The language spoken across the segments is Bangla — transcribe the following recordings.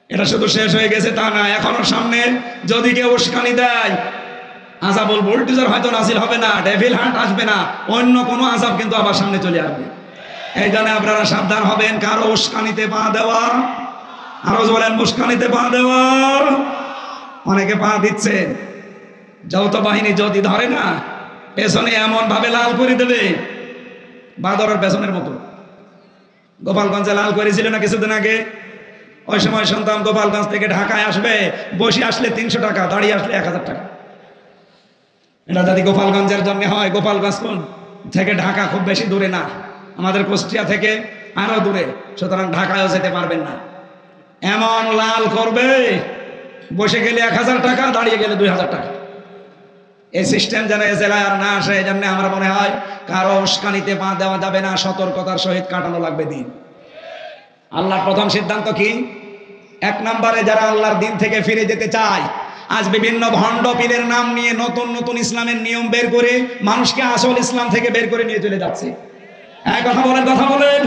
এটা শুধু শেষ হয়ে গেছে তা না, এখনো সামনে যদি কেউ উস্কানি দেয়, আযাবুল বুলডোজার হয়তো নাজিল হবে না, ডেভিল হান্ট আসবে না, অন্য কোনো আযাব কিন্তু আবার সামনে চলে আসবে। এই জন্য আপনারা সাবধান হবেন, কারো উস্কানিতে পা দেওয়া, আরো বলেন উস্কানিতে পা দেওয়া। অনেকে পা দিচ্ছে, যৌথ বাহিনী যদি ধরে না, পেছনে এমন ভাবে লাল করে দেবে বাদরের পেছনের মতো। গোপালগঞ্জে লাল করেছিল না কিছুদিন আগে, ওই সময় শুনতাম গোপালগঞ্জ থেকে ঢাকায় আসবে, বসে আসলে 300 টাকা, দাঁড়িয়ে আসলে 1000 টাকা। এটা যদি গোপালগঞ্জের জন্য হয়, গোপালগঞ্জ থেকে ঢাকা খুব বেশি দূরে না, আমাদের কুষ্টিয়া থেকে আরো দূরে, সুতরাং ঢাকায়ও যেতে পারবেন না। এমন লাল করবে, বসে গেলে 1000 টাকা, দাঁড়িয়ে গেলে 2000 টাকা। এই সিস্টেম যেন এ জেলায় আর না আসে, এই জন্য আমার মনে হয় কারো উস্কানিতে পা দেওয়া যাবে না, সতর্কতার সহিত কাটানো লাগবে দিন। আল্লাহর প্রথম সিদ্ধান্ত কি? 1 নম্বরে যারা আল্লাহর দিন থেকে ফিরে যেতে চায়, আজ বিভিন্ন ভণ্ড পীরের নাম নিয়ে নতুন নতুন ইসলামের নিয়ম বের করে মানুষকে আসল ইসলাম থেকে বের করে নিয়ে চলে যাচ্ছে। কথা বলেন।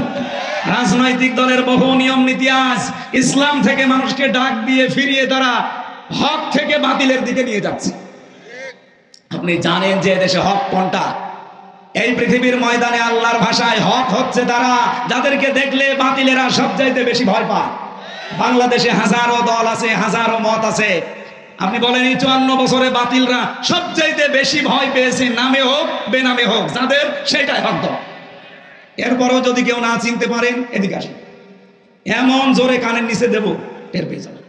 রাজনৈতিক দলের বহু নিয়ম নীতি আজ ইসলাম থেকে মানুষকে ডাক দিয়ে ফিরিয়ে তারা হক থেকে বাতিলের দিকে নিয়ে যাচ্ছে। আপনি জানেন যে দেশে হক কোনটা? এই পৃথিবীর ময়দানে আল্লাহর ভাষায় হক হচ্ছে তারা যাদেরকে দেখলে বাতিলেরা সবচাইতে বেশি ভয় পায়। বাংলাদেশে হাজারো দল আছে, হাজারো মত আছে। আপনি বলেন এই 54 বছরে বাতিলরা সবচাইতে বেশি ভয় পেয়েছে, নামে হোক বেনামে হোক, যাদের সেটাই হক দল। এরপরও যদি কেউ না চিনতে পারেন, এদিকে আসেন, এমন জোরে কানের নিচে দেব, টের পেয়ে যাবেন।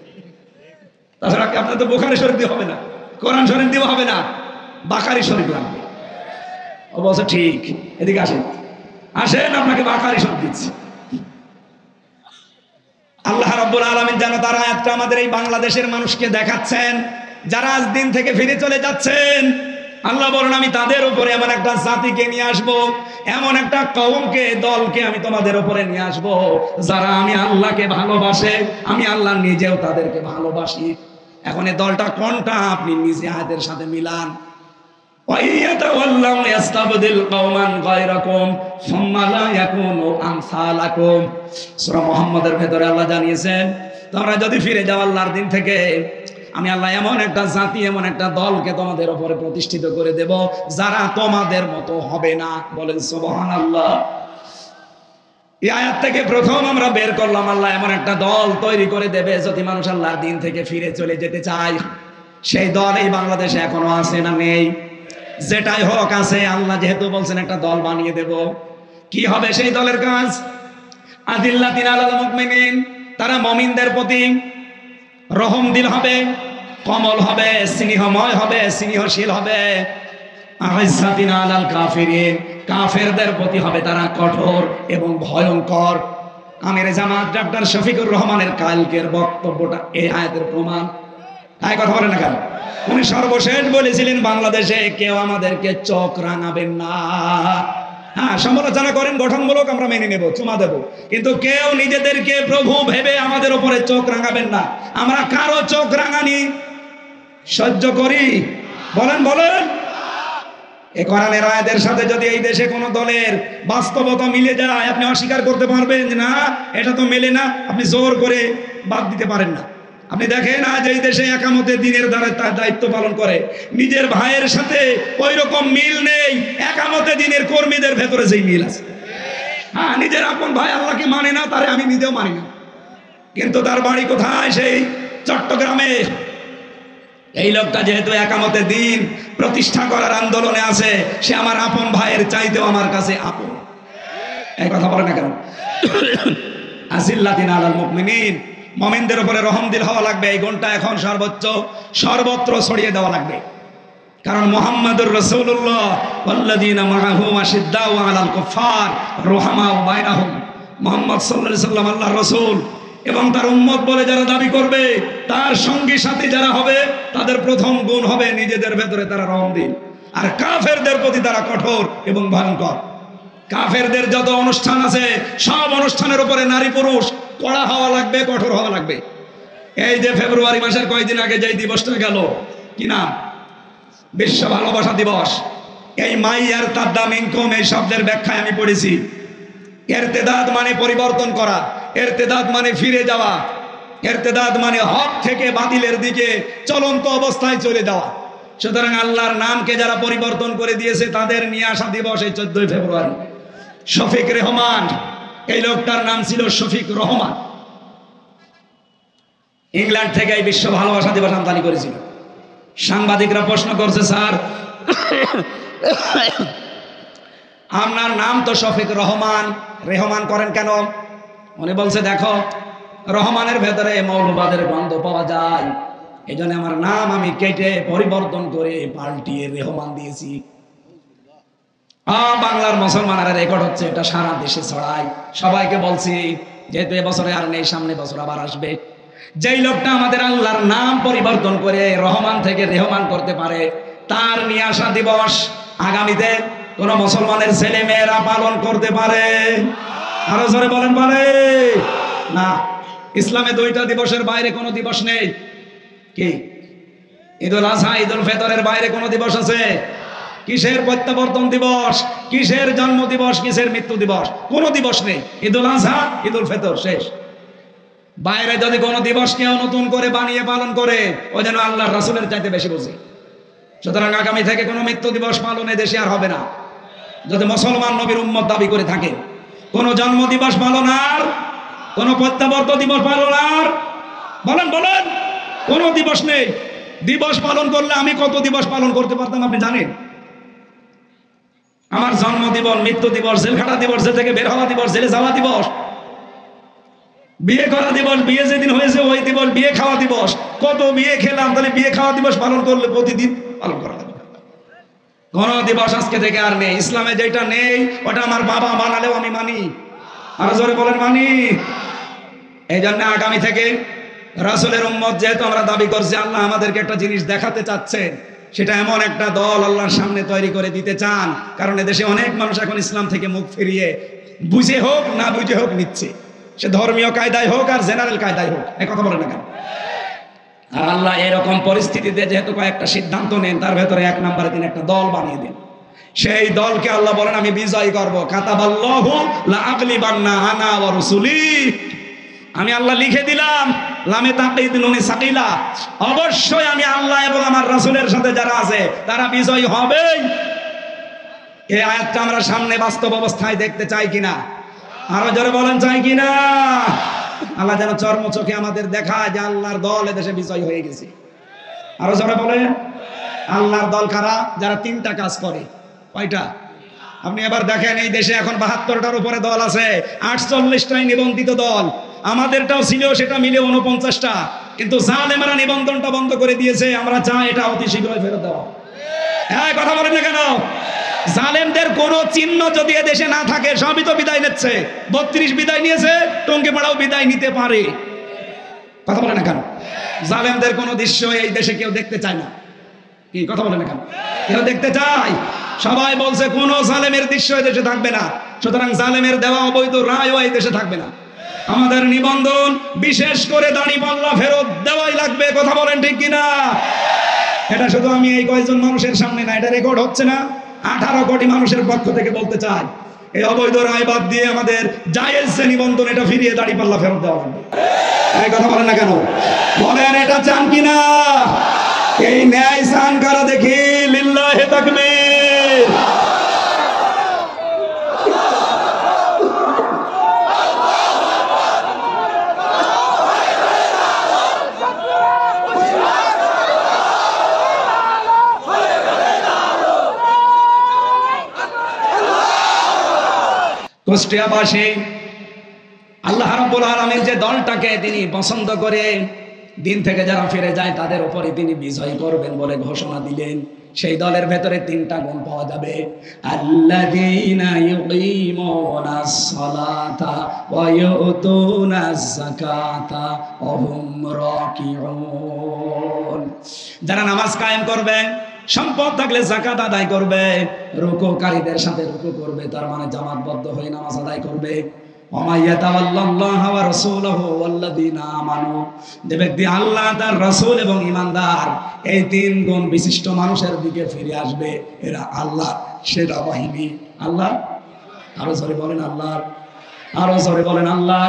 তাছাড়া আপনার তো বুখারী শরীফ দিয়ে হবে না, কোরআন শরীফ দিয়ে হবে না, বাকারি শরীফ লাগবে। অবশ্য ঠিক, এদিকে আসেন, আপনাকে বাকারি শরীফ দিচ্ছি। আল্লাহ রাব্বুল আলামিন যেন তার আয়াতটা আমাদের এই বাংলাদেশের মানুষকে দেখাচ্ছেন, যারা আজ দিন থেকে ফিরে চলে যাচ্ছেন। আল্লাহ বলেন, আমি তাদের উপরে এমন একটা জাতিকে নিয়ে আসবো, এমন একটা কওমকে, দলকে আমি তোমাদের উপরে নিয়ে আসবো, যারা আমি আল্লাহকে ভালোবাসে, আমি আল্লাহ নিজেও তাদেরকে ভালোবাসি। এখন এই দলটা কোনটা আপনি নিজে আয়াতের সাথে মিলান। সূরা মুহাম্মাদের ভেতরে আল্লাহ জানিয়েছেন, তোমরা যদি ফিরে যাও আল্লাহর দিন থেকে, আমি আল্লাহ এমন একটা জাতি, এমন একটা দলকে তোমাদের উপরে প্রতিষ্ঠিত করে দেব, যারা তোমাদের মতো হবে না। বলেন সুবহানাল্লাহ। এই আয়াত থেকে প্রথম আমরা বের করলাম, আল্লাহ এমন একটা দল তৈরি করে দেবে যদি মানুষ আল্লাহর দিন থেকে ফিরে চলে যেতে চায়। সেই দল এই বাংলাদেশে এখনো আছে না নেই? যেটাই হোক আছে, আল্লাহ যেহেতু বলছেন একটা দল বানিয়ে দেব। কি হবে সেই দলের কাজ? আদিল্লাতিন আলাল মুমিনিন, তারা মুমিনদের প্রতি রহমদিল হবে, কমল হবে, স্নেহময় হবে, স্নেহশীল হবে। আইসাতিন আলাল কাফিরিন, কাফেরদের প্রতি হবে তারা কঠোর এবং ভয়ঙ্কর। আমির জামাত ডক্টর শফিকুর রহমানের কালকের বক্তব্যটা এই আয়াতের প্রমাণ। তাই কথা বলেন না কেন? উনি সর্বশেষ বলেছিলেন, বাংলাদেশে কেউ আমাদেরকে চোখ রাঙাবেন না। হ্যাঁ, সমালোচনা করেন গঠনমূলক, আমরা মেনে নেব, চুমা দেব, কিন্তু কেউ নিজেদেরকে প্রভু ভেবে আমাদের উপরে চোখ রাঙাবেন না। আমরা কারো চোখ রাঙানি সহ্য করি? বলেন। এই কোরআনের আয়াতের সাথে যদি এই দেশে কোনো দলের বাস্তবতা মিলে যায়, আপনি অস্বীকার করতে পারবেন যে না এটা তো মেলে না, আপনি জোর করে বাদ দিতে পারেন না। আপনি দেখেন আজ এই দেশে একামতে দিনের দ্বারা তার দায়িত্ব পালন করে নিজের ভাইয়ের সাথে ওই রকম মিল নেই একামতে দিনের কর্মীদের ভেতরে যেই মিল আছে। হ্যাঁ, নিজের আপন ভাই আল্লাহকে মানে না, তারে আমি নিজেও মানি না, কিন্তু তার বাড়ি কোথায়? সেই চট্টগ্রামে। এই লোকটা যেহেতু একামতে দিন প্রতিষ্ঠা করার আন্দোলনে আছে, সে আমার আপন ভাইয়ের চাইতেও আমার কাছে আপন। এই কথা বলে না কেন? আজিল্লাতিন আলাল মুমিনিন, মুমিনদের উপরে রহমদিল হওয়া লাগবে। এই গুণটা এখন সর্বত্র ছড়িয়ে দেওয়া লাগবে, কারণ মুহাম্মাদুর রাসূলুল্লাহ ওয়াল্লাযীনা মাআহু আশিদ্দাউ আলাল কুফার রুহামাউ বাইনাহুম। মুহাম্মদ সাল্লাল্লাহু আলাইহি সাল্লাম আল্লাহর রাসূল এবং তার উম্মত বলে যারা দাবি করবে, তার সঙ্গী সাথী যারা হবে, তাদের প্রথম গুণ হবে নিজেদের ভেতরে তারা রহমদিল, আর কাফেরদের প্রতি তারা কঠোর এবং ভয়ঙ্কর। কাফেরদের যত অনুষ্ঠান আছে, সব অনুষ্ঠানের উপরে নারী পুরুষ কড়া হওয়া লাগবে, কঠোর হওয়া লাগবে। এই যে ফেব্রুয়ারি মাসের কয়েকদিন আগে যে দিবসটা গেল, কি নাম? বিশ্ব ভালোবাসা দিবস। এই মাই আর তাদ্দাম ইনকুম এই শব্দের ব্যাখ্যায় আমি পড়েছি, ইরতিদাদ মানে পরিবর্তন করা, ইরতিদাদ মানে ফিরে যাওয়া, ইরতিদাদ মানে হক থেকে বাতিলের দিকে চলন্ত অবস্থায় চলে যাওয়া। সুতরাং আল্লাহর নামকে যারা পরিবর্তন করে দিয়েছে তাদের নিয়ে আসা দিবস এই 14 ফেব্রুয়ারি। শফিক রেহমান, এই লোকটার নাম ছিল শফিক রহমান। ইংল্যান্ড থেকে এই বিশ্ব ভালোবাসা দিবস আমদানি করেছিল। সাংবাদিকরা প্রশ্ন করছে, স্যার আপনার নাম তো শফিক রহমান, রেহমান করেন কেন? উনি বলছে, দেখো রহমানের ভেতরে মৌলবাদের গন্ধ পাওয়া যায়, এই জন্য আমার নাম আমি কেটে পরিবর্তন করে পাল্টিয়ে রেহমান দিয়েছি। বাংলার মুসলমানেরা রেকর্ড হচ্ছে, এটা সারা দেশে ছড়াই। সবাইকে বলছি, যেহেতু এবছরে আর নেই, সামনে বছর আবার আসবে। যেই লোকটা আমাদের আল্লাহর নাম পরিবর্তন করে রহমান থেকে রেহমান করতে পারে, তার নিয়ে আসা দিবস আগামীতে কোন মুসলমানের ছেলে মেয়েরা পালন করতে পারে? আরো জোরে বলেন, পারে না। ইসলামে 2টা দিবসের বাইরে কোনো দিবস নেই। কি? ঈদুল আজহা, ঈদুল ফিতরের বাইরে কোনো দিবস আছে? কিসের প্রত্যাবর্তন দিবস, কিসের জন্ম দিবস, কিসের মৃত্যু দিবস? কোনো দিবস নেই। ঈদুল আজহা, ঈদুল ফিতর, শেষ। বাইরে যদি কোনো দিবস কেউ নতুন করে বানিয়ে পালন করে, ও যেন আল্লাহর রাসূলের চাইতে বেশি বুঝে। সুতরাং আগামী থেকে কোনো মৃত্যু দিবস পালনে দেশে আর হবে না। যদি মুসলমান নবীর উম্মত দাবি করে থাকে, কোন জন্ম দিবস পালন আর, কোন প্রত্যাবর্তন দিবস পালন আর, বলেন বলেন, কোনো দিবস নেই। দিবস পালন করলে আমি কত দিবস পালন করতে পারতাম আপনি জানেন? আমার জন্ম দিবস, মৃত্যু দিবস, জেল খাটা দিবস, জেল থেকে বের হওয়া দিবস, জেলে যাওয়া দিবস, বিয়ে করা দিবস, বিয়ে যেদিন হয়েছে ওই দিবস, বিয়ে খাওয়া দিবস, কত বিয়ে খেলাম, তাহলে বিয়ে খাওয়া দিবস পালন করলে প্রতিদিন পালন করা লাগবে। কোন দিবস আজকে থেকে আর নেই। ইসলামে যেটা নেই ওটা আমার বাবা বানালেও আমি মানি। আর জোরে বলেন, মানি। এই জন্য আগামী থেকে রাসূলের উম্মত যেহেতু আমরা দাবি করছি, আল্লাহ আমাদেরকে একটা জিনিস দেখাতে চাচ্ছেন, সেটা এমন একটা দল আল্লাহর সামনে তৈরি করে দিতে চান। কারণ এদেশে অনেক মানুষ এখন ইসলাম থেকে মুখ ফিরিয়ে বুঝে হোক না বুঝে হোক নিচ্ছে, সে ধর্মীয় কায়দায় হোক আর জেনারেল কায়দায় হোক। এই কথা বলে না কেন? আর আল্লাহ এরকম পরিস্থিতিতে যেহেতু কয়েকটা সিদ্ধান্ত নেন, তার ভেতরে 1 নম্বরে তিনি একটা দল বানিয়ে দেন। সেই দলকে আল্লাহ বলেন, আমি বিজয় করব। কাতাবাল্লাহু লা আগলিবান্না আনা ওয়া রাসূলি, আমি আল্লাহ লিখে দিলাম, লামে তাকিদ নুনে সাকিলা, অবশ্যই আমি আল্লাহ এবং আমার রাসূলের সাথে যারা আছে তারা বিজয় হবেই। এই আয়াতটা আমরা সামনে বাস্তব অবস্থায় দেখতে চাই কিনা? আরো জোরে বলেন, চাই কিনা? আল্লাহ যেন চর্ম চোখে আমাদের দেখায় যে আল্লাহর দল এদেশে বিজয় হয়ে গেছে। আরো জোরে বলেন, আল্লাহর দল কারা? যারা 3টা কাজ করে। কয়টা? আপনি এবার দেখেন, এই দেশে এখন 72টার উপরে দল আছে, 48টাই নিবন্ধিত দল। আমাদেরটাও ছিল, সেটা মিলে 49টা। কিন্তু জালেমরা নিবন্ধনটা বন্ধ করে দিয়েছে। আমরা চাই এটা অতি শীঘ্রই ফেরত দেওয়া। হ্যাঁ, কথা বলেন না কেন? জালেমদের কোন চিহ্ন যদি দেশে না থাকে, সবই তো বিদায় নিচ্ছে। 32 বিদায় নিয়েছে, টঙ্গিপাড়াও বিদায় নিতে পারে। কথা বলে না কেন? জালেমদের কোন দৃশ্য এই দেশে কেউ দেখতে চায় না। কি কথা বলে না কেন? কেউ দেখতে চায়? সবাই বলছে কোন জালেমের দৃশ্য এই দেশে থাকবে না। সুতরাং জালেমের দেওয়া অবৈধ রায়ও এই দেশে থাকবে না। আমাদের নিবন্ধন, বিশেষ করে দাড়িপাল্লা ফেরত দেওয়াই লাগবে। কথা বলেন ঠিক কিনা? এটা শুধু আমি এই কয়েকজন মানুষের সামনে না, এটা রেকর্ড হচ্ছে না, 18 কোটি মানুষের পক্ষ থেকে বলতে চাই, এই অবৈধ রায় বাদ দিয়ে আমাদের জায়েজ যে নিবন্ধন, এটা ফিরিয়ে দাড়িপাল্লা ফেরত দেওয়া লাগবে। এই কথা বলেন না কেন? বলেন, এটা চান কিনা? এই ন্যায় চান কারা দেখি? লিল্লাহি তাকবীর। কুষ্টিয়াবাসী আল্লাহ রাব্বুল আলামিন যে দলটাকে তিনি পছন্দ করে দিন থেকে যারা ফিরে যায় তাদের উপরে তিনি বিজয় করবেন বলে ঘোষণা দিলেন। সেই দলের ভেতরে 3টা গুণ পাওয়া যাবে। আল্লাযীনা ইউকিমুনাস সালাতা ওয়া ইউতুনাজ যাকাতা ওয়া হুম রাকিউন, যারা নামাজ কায়েম করবে, সম্পদ থাকলে যাকাত আদায় করবে, রুকুকারীদের সাথে রুকু করবে, তার মানে জামাতবদ্ধ হয়ে নামাজ আদায় করবে। যে ব্যক্তি আল্লাহ, তার রাসূল এবং ঈমানদার, এই 3 গুণ বিশিষ্ট মানুষের দিকে ফিরে আসবে, এরা আল্লাহ সেরা বাহিনী। আল্লাহ, আরো জোরে বলেন আল্লাহ, আরো জোরে বলেন আল্লাহ।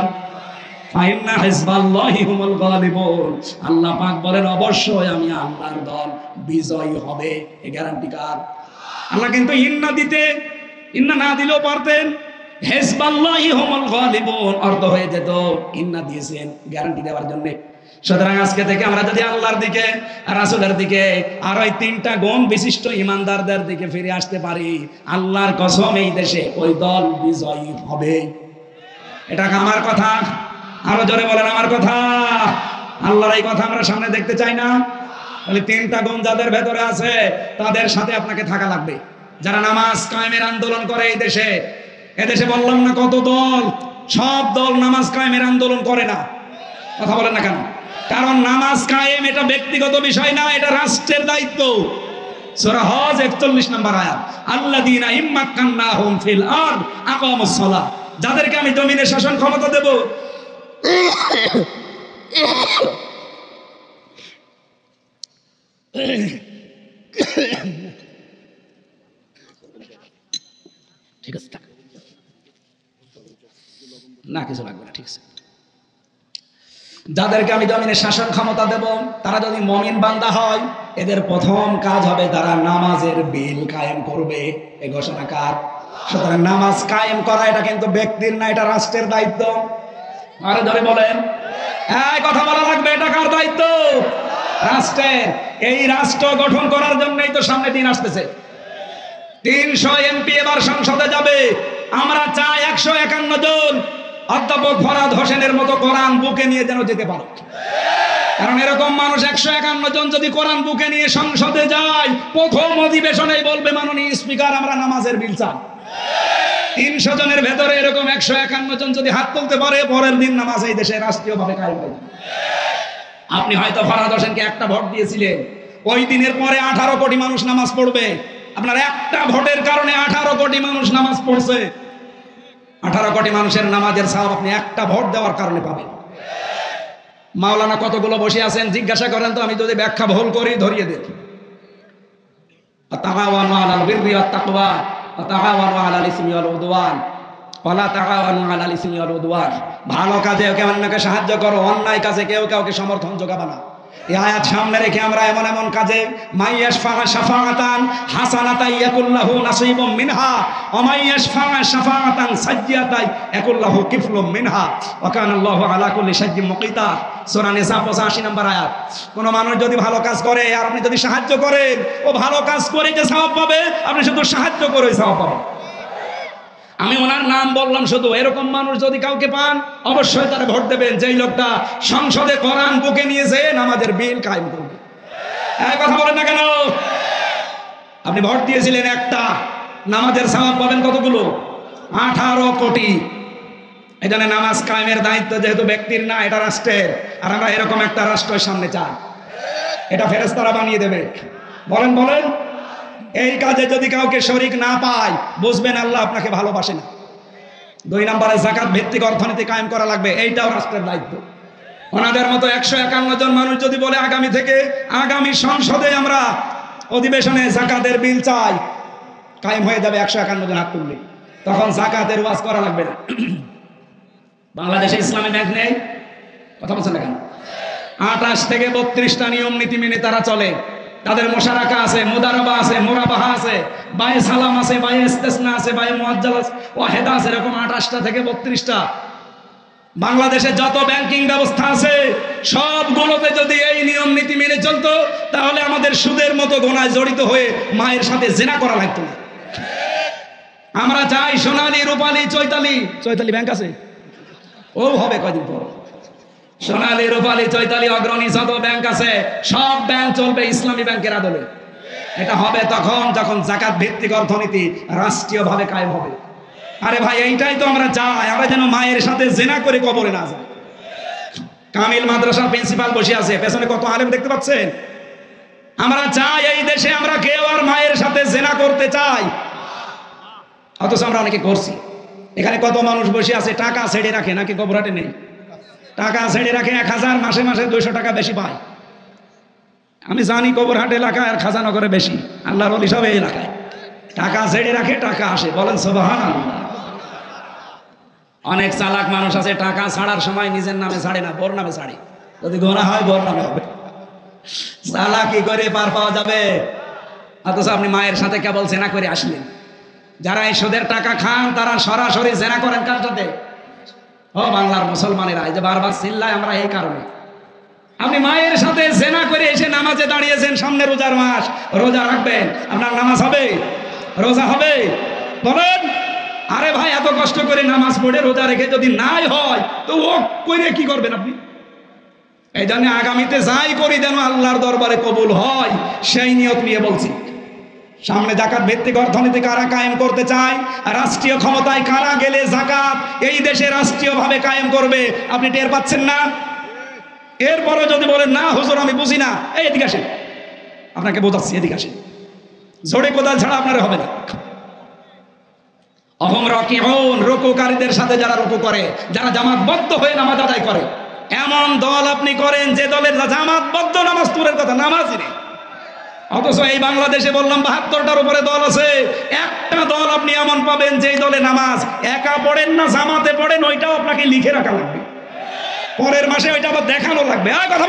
ফাইন্না হিজবাল্লাহি হুমুল গালিবুন। আল্লাহ পাক বলেন অবশ্যই আমি আল্লাহর দল বিজয়ী হবে। এই গ্যারান্টি কার? আল্লাহ কিন্তু ইন্না দিতে, ইন্না না দিলেও পারতেন। হিজবাল্লাহি হুমুল গালিবুন অর্থ হয়ে যেত, ইন্না দিয়েছেন গ্যারান্টি দেওয়ার জন্য। সুতরাং আজকে থেকে আমরা যদি আল্লাহর দিকে, রাসূলের দিকে আর ওই তিনটা গুণ বিশিষ্ট ইমানদারদের দিকে ফিরে আসতে পারি, আল্লাহর কসম এই দেশে ওই দল বিজয়ী হবে। এটা আমার কথা, আরো জোরে বলেন আমার কথা। আল্লাহর এই কথা আমরা সামনে দেখতে চাই না? তাহলে তিনটা গুণ যাদের ভেতরে আছে তাদের সাথে আপনাকে থাকা লাগবে। যারা নামাজ কায়েমের আন্দোলন করে এই দেশে, এদেশে বললাম না কত দল, সব দল নামাজ কায়েমের আন্দোলন করে না। কথা বলেন না কেন? কারণ নামাজ কায়েম এটা ব্যক্তিগত বিষয় না, এটা রাষ্ট্রের দায়িত্ব। সূরা হজ 41 নম্বর আয়াত, আল্লাযীনা ইম্মাক্কান্নাহুম ফিল আরদ আকামুস সালাহ, যাদেরকে আমি জমিনে শাসন ক্ষমতা দেব, ঠিক আছে না, কিছু লাগবে না, ঠিক আছে। যাদেরকে আমি জমিনে শাসন ক্ষমতা দেব, তারা যদি মুমিন বান্দা হয়, এদের প্রথম কাজ হবে তারা নামাজের বিল কায়েম করবে। এই ঘোষণা কার? সুতরাং নামাজ কায়েম করা এটা কিন্তু ব্যক্তির না, এটা রাষ্ট্রের দায়িত্ব। আরে ধরে বলেন, এই কথা বলা লাগবে, এটা কার দায়িত্ব? রাষ্ট্রের। এই রাষ্ট্র গঠন করার জন্যই তো সামনে দিন আসতেছে। 300 এমপি এবার সংসদে যাবে। আমরা চাই 151 জন অধ্যাপক ফরহাদ হোসেনের মতো কোরআন বুকে নিয়ে যেন যেতে পারে। কারণ এরকম মানুষ 151 জন যদি কোরআন বুকে নিয়ে সংসদে যায়, প্রথম অধিবেশনেই বলবে মাননীয় স্পিকার আমরা নামাজের বিল চাই। 300 জনের ভেতরে এরকম 151 জন যদি হাত তুলতে পারে, পরের দিন নামাজ এই দেশে রাষ্ট্রীয়ভাবে কায়েম হয়ে যাবে। আপনি হয়তো ফরহাদ হোসেনকে একটা ভোট দিয়েছিলেন, ওই দিনের পরে 18 কোটি মানুষ নামাজ পড়বে। আপনার একটা ভোটের কারণে 18 কোটি মানুষ নামাজ পড়ছে। 18 কোটি মানুষের নামাজের সওয়াব আপনি একটা ভোট দেওয়ার কারণে পাবেন। মাওলানা কতগুলো বসে আছেন জিজ্ঞাসা করেন তো, আমি যদি ব্যাখ্যা ভুল করি ধরিয়ে দেন। তাআওয়ানু আলাল বিররি ওয়াত তাকওয়া ওয়া তাআওয়ানু আলাল ইসমি ওয়াল উদওয়ান ওয়া লা তাআওয়ানু আলাল ইসমি ওয়াল উদওয়ান। ভালো কাজে কেউ অন্যকে সাহায্য করো, অন্যায় কাজে কেউ কাউকে সমর্থন যোগাবে না। এই আয়াত সামনে রেখে আমরা এমন এমন কাজে মাইয়াশফা শাফাআতান হাসানাতান ইয়াকুল্লাহু নাসিবুম মিনহা ওয়া মাইয়াশফা শাফাআতান সাজ্জিয়াতান ইয়াকুল্লাহু কিফলুম মিনহা ওয়া কানাল্লাহু আলা কুল্লি শাইইন মুকিতা। সূরা নিসা 85 নম্বর আয়াত। কোন মানুষ যদি ভালো কাজ করে আর আপনি যদি সাহায্য করেন, ও ভালো কাজ করে যে সওয়াব পাবে, আপনি শুধু সাহায্য করে সওয়াব পাবেন। আমি ওনার নাম বললাম শুধু, এরকম মানুষ যদি কাউকে পান অবশ্যই তারা ভোট দেবেন, যেই লোকটা সংসদে কোরআন বুকে নিয়েছে নামাজের বিল কায়েম করবে। এই কথা বলেন না কেন? আপনি ভোট দিয়েছিলেন একটা, নামাজের সওয়াব পাবেন কতগুলো? 18 কোটি। এই জন্য নামাজ কায়েমের দায়িত্ব যেহেতু ব্যক্তির না, এটা রাষ্ট্রের। আর আমরা এরকম একটা রাষ্ট্রের সামনে চাই, এটা ফেরেশতারা বানিয়ে দেবে। বলেন বলেন, এই কাজে যদি কাউকে শরীক না পায়, বুঝবেন আল্লাহ আপনাকে ভালোবাসে না। 2 নম্বরে যাকাত ভিত্তিক অর্থনীতি কায়েম করা লাগবে, এইটাও রাষ্ট্রের দায়িত্ব। ওনাদের মতো 151 জন মানুষ যদি বলে আগামী থেকে আগামী সংসদে আমরা অধিবেশনে যাকাতের বিল চাই, কায়েম হয়ে যাবে 151 জন হাত তুললে। তখন যাকাতের ওয়াজ করা লাগবে না। বাংলাদেশে ইসলামী ব্যাংক নেই, কথা বলছেন না কেন? 28 থেকে 32টা নিয়ম নীতি মেনে তারা চলে। তাদের মুশারাকা আছে, মুদারাবা আছে, মুরাবাহা আছে, বায়ে সালাম আছে, বায়ে ইস্তেসনা আছে, বায়ে মুআজ্জাল আছে, ওয়াহিদা আছে, এরকম 28টা থেকে 32টা। বাংলাদেশে যত ব্যাংকিং ব্যবস্থা আছে সবগুলোতে যদি এই নিয়ম নীতি মেনে চলতো, তাহলে আমাদের সুদের মতো গোনায় জড়িত হয়ে মায়ের সাথে জিনা করা লাগতো না। আমরা চাই সোনালী, রূপালী, চৈতালি ব্যাংক আছে, ও হবে কয়দিন পর। সোনালী, রূপালী, চৈতালি, অগ্রণী যত ব্যাংক আছে সব ব্যাংক চলবে ইসলামী ব্যাংকের আদলে। এটা হবে তখন যখন যাকাত ভিত্তিক অর্থনীতি রাষ্ট্রীয়ভাবে কায়েম হবে। আরে ভাই, এইটাই তো আমরা চাই, আমরা যেন মায়ের সাথে জিনা করে কবরে না যায়। কামিল মাদ্রাসার প্রিন্সিপাল বসে আছে, পেছনে কত আলেম দেখতে পাচ্ছেন। আমরা চাই এই দেশে আমরা কেউ আর মায়ের সাথে জিনা করতে চাই, অথচ আমরা অনেকে করছি। এখানে কত মানুষ বসে আছে টাকা ছেড়ে রাখে, নাকি কবরহাটে নেই? টাকা ছেড়ে রাখে 1000, মাসে মাসে 200 টাকা বেশি পায়। আমি জানি কবরহাট এলাকায় আর খাজানগরে বেশি, আল্লাহর ওলি সব এই এলাকায় টাকা ছেড়ে রাখে, টাকা আসে। বলেন সুবহানাল্লাহ। অনেক চালাক মানুষ আছে, টাকা ছাড়ার সময় নিজের নামে ছাড়ে না, বোর নামে ছাড়ে। যদি গোনা হয় বোর নামে হবে। চালাকি করে পার পাওয়া যাবে? অথচ আপনি মায়ের সাথে কেবল জেনা করে আসলেন। যারা এই সুদের টাকা খান তারা সরাসরি জেনা করেন কার সাথে? ও বাংলার মুসলমানেরা, এই যে বারবার চিল্লায় আমরা এই কারণে। আপনি মায়ের সাথে জেনা করে এসে নামাজে দাঁড়িয়েছেন, সামনে রোজার মাস, রোজা রাখবেন, আপনার নামাজ হবে? রোজা হবে? বলেন। আরে ভাই, এত কষ্ট করে নামাজ পড়ে রোজা রেখে যদি নাই হয় তো ও করে কি করবেন আপনি? এই জন্য আগামীতে যাই করি যেন আল্লাহর দরবারে কবুল হয়, সেই নিয়ত নিয়ে বলছি। সামনে জাকাত ভিত্তিক অর্থনীতি কারা কায়েম করতে চায়, রাষ্ট্রীয় ক্ষমতায় কারা গেলে জাকাত এই দেশে রাষ্ট্রীয়ভাবে কায়েম করবে, আপনি টের পাচ্ছেন না? এরপরে যদি বলেন না হুজুর আমি বুঝি না, এই এদিকে আসেন, আপনাকে বোঝাচ্ছি, এদিকে আসেন। ঝড়ে কোদাল ছাড়া আপনার হবে না। অহম রাকিউন, রুকুকারীদের সাথে যারা রুকু করে, যারা জামাতবদ্ধ হয়ে নামাজ আদায় করে, এমন দল আপনি করেন যে দলের জামাতবদ্ধ নামাজ তুরের কথা নামাজই নেই। অথচ এই বাংলাদেশে বললাম ৭২টার উপরে দল আছে, একটা দল আপনি এমন পাবেন যেই দলে নামাজ একা পড়েন না, জামাতে পড়েন, ওইটাও আপনাকে লিখে রাখা লাগবে, পরের মাসে ওইটা আবার দেখানো লাগবে। কথা